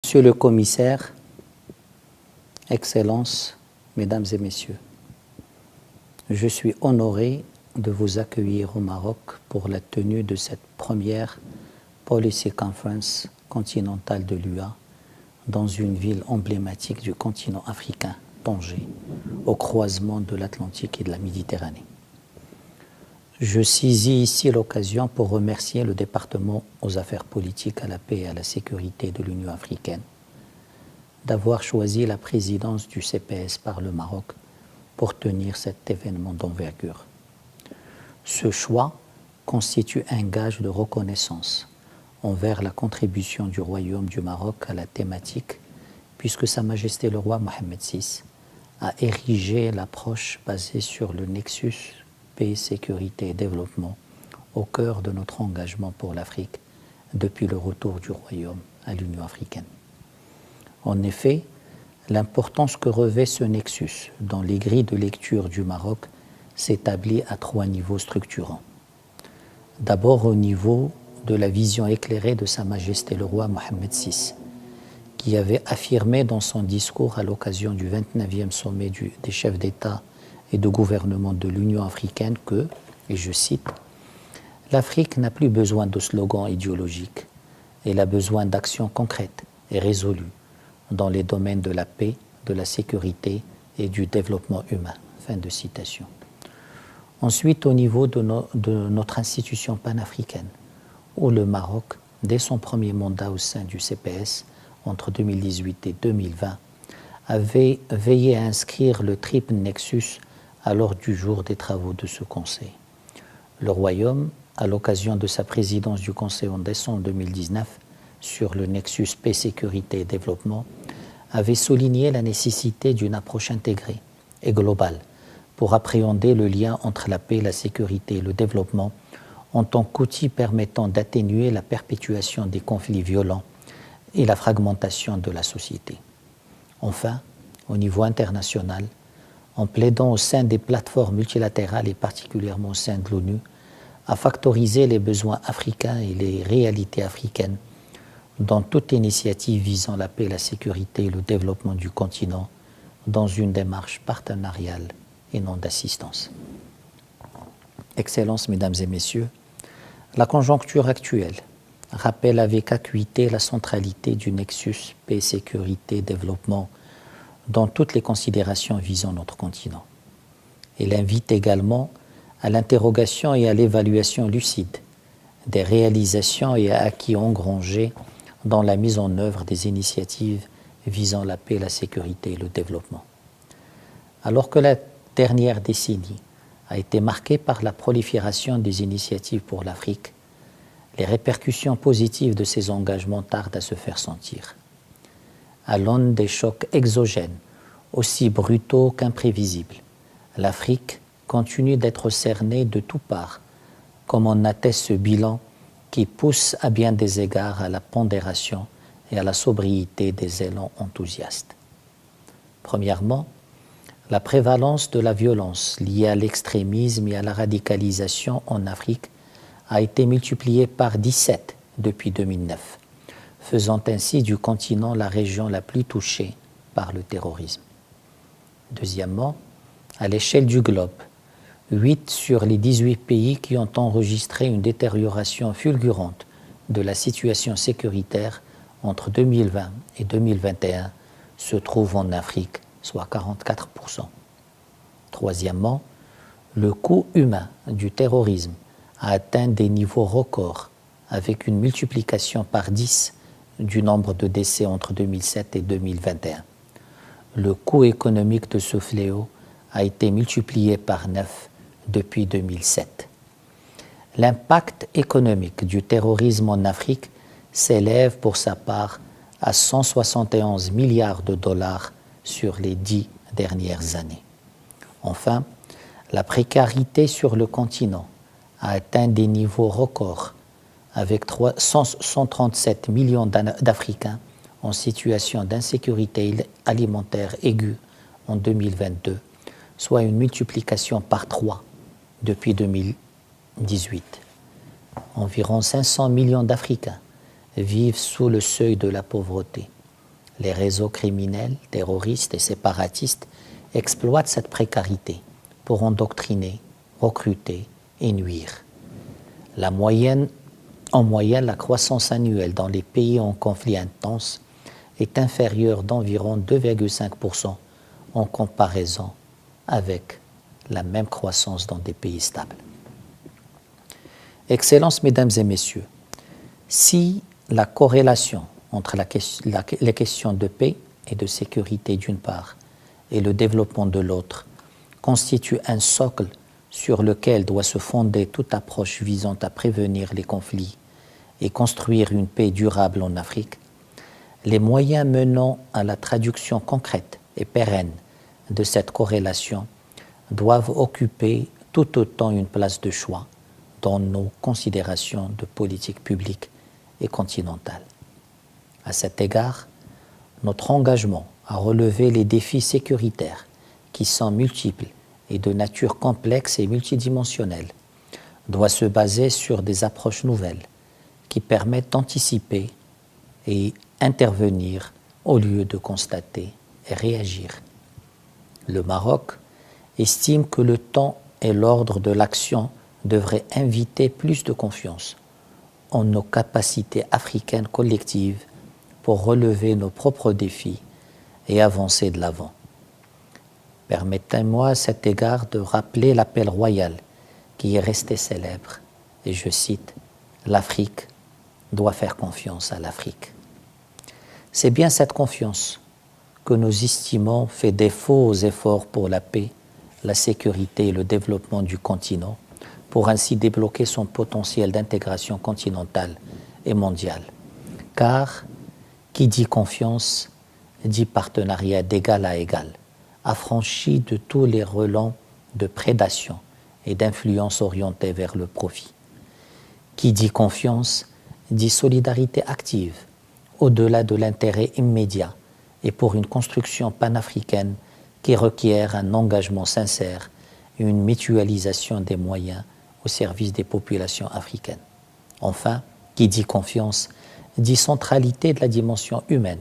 Monsieur le commissaire, Excellences, Mesdames et Messieurs, je suis honoré de vous accueillir au Maroc pour la tenue de cette première Policy Conference continentale de l'UA dans une ville emblématique du continent africain, Tanger, au croisement de l'Atlantique et de la Méditerranée. Je saisis ici l'occasion pour remercier le département aux affaires politiques, à la paix et à la sécurité de l'Union africaine d'avoir choisi la présidence du CPS par le Maroc pour tenir cet événement d'envergure. Ce choix constitue un gage de reconnaissance envers la contribution du Royaume du Maroc à la thématique, puisque Sa Majesté le roi Mohammed VI a érigé l'approche basée sur le nexus paix, sécurité et développement au cœur de notre engagement pour l'Afrique depuis le retour du Royaume à l'Union africaine. En effet, l'importance que revêt ce nexus dans les grilles de lecture du Maroc s'établit à 3 niveaux structurants. D'abord au niveau de la vision éclairée de Sa Majesté le roi Mohammed VI, qui avait affirmé dans son discours à l'occasion du 29e sommet des chefs d'État et de gouvernement de l'Union africaine que, et je cite, « L'Afrique n'a plus besoin de slogans idéologiques, elle a besoin d'actions concrètes et résolues dans les domaines de la paix, de la sécurité et du développement humain. » Fin de citation. Ensuite, au niveau de notre institution panafricaine, où le Maroc, dès son premier mandat au sein du CPS, entre 2018 et 2020, avait veillé à inscrire le triple nexus à l'ordre du jour des travaux de ce Conseil. Le Royaume, à l'occasion de sa présidence du Conseil en décembre 2019 sur le nexus paix, sécurité et développement, avait souligné la nécessité d'une approche intégrée et globale pour appréhender le lien entre la paix, la sécurité et le développement en tant qu'outil permettant d'atténuer la perpétuation des conflits violents et la fragmentation de la société. Enfin, au niveau international, en plaidant au sein des plateformes multilatérales et particulièrement au sein de l'ONU, à factoriser les besoins africains et les réalités africaines dans toute initiative visant la paix, la sécurité et le développement du continent dans une démarche partenariale et non d'assistance. Excellences, Mesdames et Messieurs, la conjoncture actuelle rappelle avec acuité la centralité du nexus paix, sécurité, développement dans toutes les considérations visant notre continent. Elle invite également à l'interrogation et à l'évaluation lucide des réalisations et acquis engrangés dans la mise en œuvre des initiatives visant la paix, la sécurité et le développement. Alors que la dernière décennie a été marquée par la prolifération des initiatives pour l'Afrique, les répercussions positives de ces engagements tardent à se faire sentir. À l'aune des chocs exogènes, aussi brutaux qu'imprévisibles, l'Afrique continue d'être cernée de toutes parts, comme en atteste ce bilan qui pousse à bien des égards à la pondération et à la sobriété des élans enthousiastes. Premièrement, la prévalence de la violence liée à l'extrémisme et à la radicalisation en Afrique a été multipliée par 17 depuis 2009, faisant ainsi du continent la région la plus touchée par le terrorisme. Deuxièmement, à l'échelle du globe, 8 sur les 18 pays qui ont enregistré une détérioration fulgurante de la situation sécuritaire entre 2020 et 2021 se trouvent en Afrique, soit 44%. Troisièmement, le coût humain du terrorisme a atteint des niveaux records avec une multiplication par 10 du nombre de décès entre 2007 et 2021. Le coût économique de ce fléau a été multiplié par 9 depuis 2007. L'impact économique du terrorisme en Afrique s'élève pour sa part à 171 milliards de dollars sur les 10 dernières années. Enfin, la précarité sur le continent a atteint des niveaux records avec 137 millions d'Africains en situation d'insécurité alimentaire aiguë en 2022, soit une multiplication par 3 depuis 2018. Environ 500 millions d'Africains vivent sous le seuil de la pauvreté Les réseaux criminels, terroristes et séparatistes exploitent cette précarité pour endoctriner, recruter et nuire. En moyenne, la croissance annuelle dans les pays en conflit intense est inférieure d'environ 2,5% en comparaison avec la même croissance dans des pays stables. Excellences, Mesdames et Messieurs, si la corrélation entre les questions de paix et de sécurité d'une part et le développement de l'autre constitue un socle sur lequel doit se fonder toute approche visant à prévenir les conflits et construire une paix durable en Afrique, les moyens menant à la traduction concrète et pérenne de cette corrélation doivent occuper tout autant une place de choix dans nos considérations de politique publique et continentale. À cet égard, notre engagement à relever les défis sécuritaires qui sont multiples et de nature complexe et multidimensionnelle doit se baser sur des approches nouvelles qui permettent d'anticiper et intervenir au lieu de constater et réagir. Le Maroc estime que le temps et l'ordre de l'action devraient inviter plus de confiance en nos capacités africaines collectives pour relever nos propres défis et avancer de l'avant. Permettez-moi à cet égard de rappeler l'appel royal qui est resté célèbre, et je cite, « L'Afrique doit faire confiance à l'Afrique ». C'est bien cette confiance que nous estimons fait défaut aux efforts pour la paix, la sécurité et le développement du continent, pour ainsi débloquer son potentiel d'intégration continentale et mondiale. Car qui dit confiance dit partenariat d'égal à égal, affranchi de tous les relents de prédation et d'influence orientée vers le profit. Qui dit confiance dit solidarité active, au-delà de l'intérêt immédiat et pour une construction panafricaine qui requiert un engagement sincère et une mutualisation des moyens au service des populations africaines. Enfin, qui dit confiance dit centralité de la dimension humaine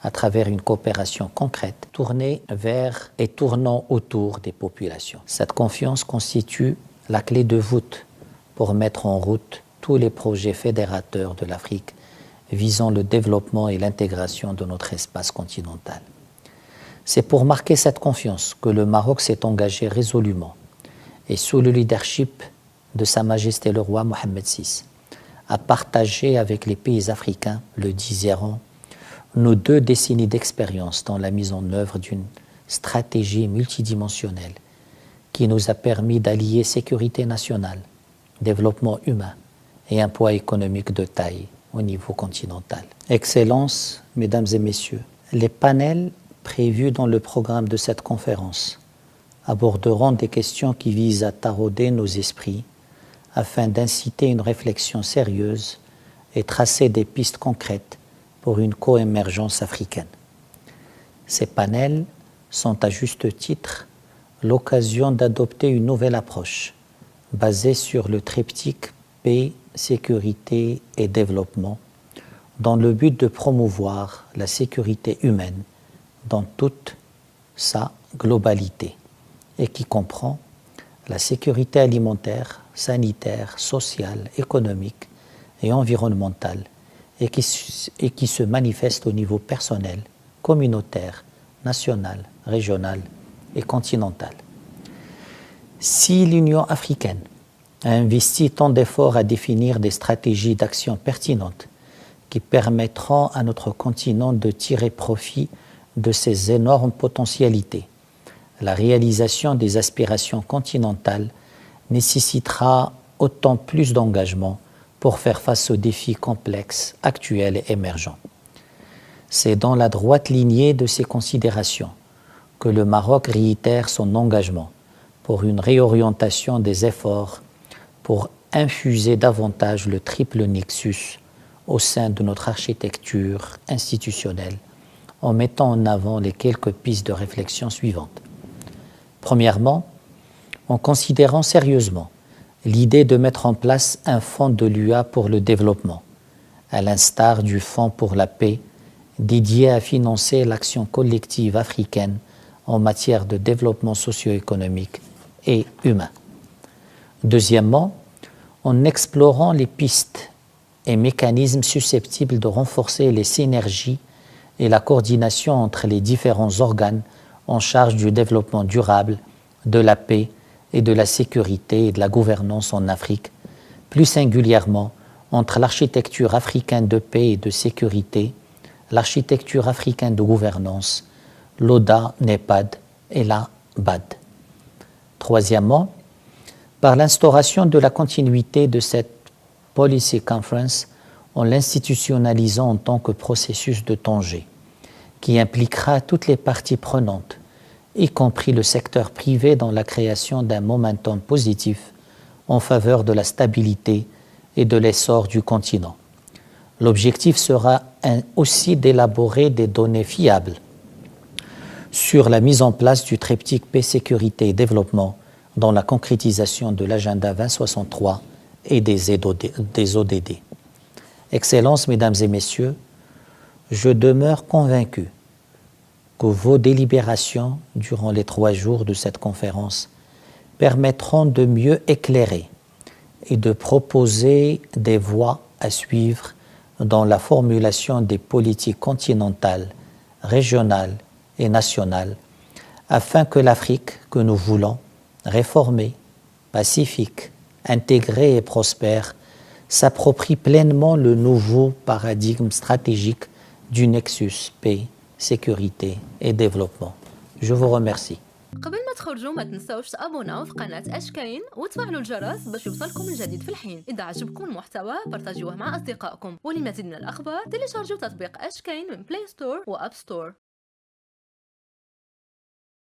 à travers une coopération concrète tournée vers et tournant autour des populations. Cette confiance constitue la clé de voûte pour mettre en route tous les projets fédérateurs de l'Afrique visant le développement et l'intégration de notre espace continental. C'est pour marquer cette confiance que le Maroc s'est engagé résolument et sous le leadership de Sa Majesté le roi Mohammed VI à partager avec les pays africains, le disant, nos 2 décennies d'expérience dans la mise en œuvre d'une stratégie multidimensionnelle qui nous a permis d'allier sécurité nationale, développement humain et un poids économique de taille au niveau continental. Excellences, Mesdames et Messieurs, les panels prévus dans le programme de cette conférence aborderont des questions qui visent à tarauder nos esprits afin d'inciter une réflexion sérieuse et tracer des pistes concrètes pour une coémergence africaine. Ces panels sont à juste titre l'occasion d'adopter une nouvelle approche basée sur le triptyque paix, sécurité et développement dans le but de promouvoir la sécurité humaine dans toute sa globalité et qui comprend la sécurité alimentaire, sanitaire, sociale, économique et environnementale et qui se manifeste au niveau personnel, communautaire, national, régional et continental. Si l'Union africaine a investi tant d'efforts à définir des stratégies d'action pertinentes qui permettront à notre continent de tirer profit de ses énormes potentialités, la réalisation des aspirations continentales nécessitera autant plus d'engagement pour faire face aux défis complexes, actuels et émergents. C'est dans la droite lignée de ces considérations que le Maroc réitère son engagement pour une réorientation des efforts pour infuser davantage le triple nexus au sein de notre architecture institutionnelle en mettant en avant les quelques pistes de réflexion suivantes. Premièrement, en considérant sérieusement l'idée de mettre en place un fonds de l'UA pour le développement, à l'instar du Fonds pour la paix dédié à financer l'action collective africaine en matière de développement socio-économique et humain. Deuxièmement, en explorant les pistes et mécanismes susceptibles de renforcer les synergies et la coordination entre les différents organes en charge du développement durable, de la paix et de la sécurité et de la gouvernance en Afrique, plus singulièrement entre l'architecture africaine de paix et de sécurité, l'architecture africaine de gouvernance, l'ODA, NEPAD et la BAD. Troisièmement, par l'instauration de la continuité de cette Policy Conference en l'institutionnalisant en tant que processus de Tanger, qui impliquera toutes les parties prenantes, y compris le secteur privé, dans la création d'un momentum positif en faveur de la stabilité et de l'essor du continent. L'objectif sera aussi d'élaborer des données fiables sur la mise en place du triptyque paix, sécurité et développement dans la concrétisation de l'agenda 2063 et des ODD. Excellences, Mesdames et Messieurs, je demeure convaincu que vos délibérations durant les 3 jours de cette conférence permettront de mieux éclairer et de proposer des voies à suivre dans la formulation des politiques continentales, régionales et nationales, afin que l'Afrique que nous voulons, réformée, pacifique, intégrée et prospère, s'approprie pleinement le nouveau paradigme stratégique du nexus paix, sécurité et développement. Je vous remercie. قبل ما تخرجوا ما تنسوش تابوناو في قناة أشكاين وتفعلوا الجرس باش يوصلكم الجديد في الحين. إذا عجبكم المحتوى بارتاجيوه مع أصدقائكم، ولمزيد من الأخبار تيليشارجوا تطبيق أشكاين من بلاي ستور وأب ستور.